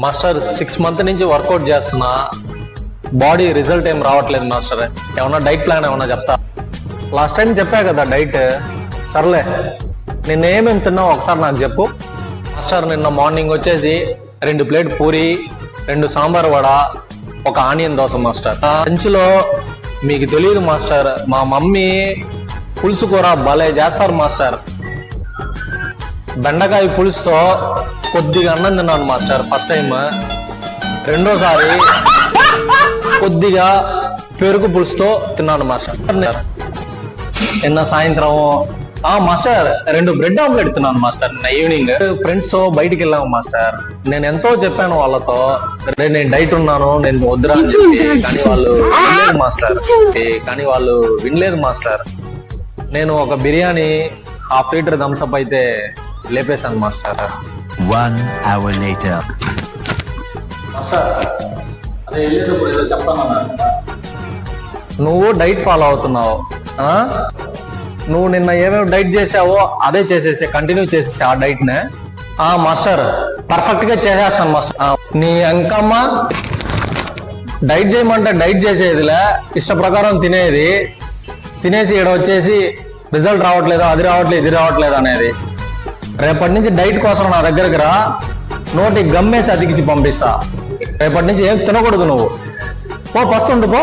Master 6 months నుంచి work out చేస్తున్నా, body result ఏం రావట్లేదు మాస్టర్. ఏమన్నా డైట్ ప్లాన్ ఏమన్నా చెప్తా? లాస్ట్ టైం చెప్పా కదా డైట్. సర్లే, నిన్న ఏమేమి తిన్నావు ఒకసారి నాకు చెప్పు మాస్టర్. నిన్న మార్నింగ్ వచ్చేసి 2 plate puri, 2 sambar vada, 1 onion dosa master. లంచ్లో మీకు తెలియదు మాస్టర్, మా మమ్మీ పులుసు కూర భలే చేస్తారు మాస్టర్. బెండకాయ పులుసుతో కొద్దిగా అన్నం తిన్నాను మాస్టర్ ఫస్ట్ టైం. రెండోసారి కొద్దిగా పెరుగు పులుసుతో తిన్నాను మాస్టర్. నిన్న సాయంత్రం మాస్టర్ 2 బ్రెడ్ ఆమ్లెట్ తిన్నాను మాస్టర్. నిన్న ఈవినింగ్ ఫ్రెండ్స్ తో బయటికి వెళ్ళాము మాస్టర్. నేను ఎంతో చెప్పాను వాళ్ళతో, నేను డైట్ ఉన్నాను, నేను వద్దురా అని చెప్పి, కానీ వాళ్ళు వినలేదు మాస్టర్. నేను ఒక బిర్యానీ, 1/2 లీటర్ థమ్స్అప్ అయితే లేపేశాను మాస్టర్. 1 hour later. మాస్టర్, అదే వెళ్ళేటప్పుడు ఏదో చెప్తానన్నా. నువ్వు డైట్ ఫాలో అవుతున్నావు. నువ్వు నిన్న ఏమేమి డైట్ చేసావో అదే చేసేసి కంటిన్యూ చేసేసి ఆ డైట్ నే. మాస్టర్ పర్ఫెక్ట్ గా చేసేస్తాను మాస్టర్. నీ అంకమ్మ డైట్ చేయమంటే డైట్ చేసేదిలే, ఇష్ట ప్రకారం తినేసి ఇక్కడ వచ్చేసి రిజల్ట్ రావట్లేదు, అది రావట్లేదు, ఇది రావట్లేదు అనేది. రేపటి నుంచి డైట్ కోసం నా దగ్గరికి రా, నోటి గమ్మేసి అతికించి పంపిస్తా. రేపటి నుంచి ఏం తినకూడదు నువ్వు. పస్తుండు పో.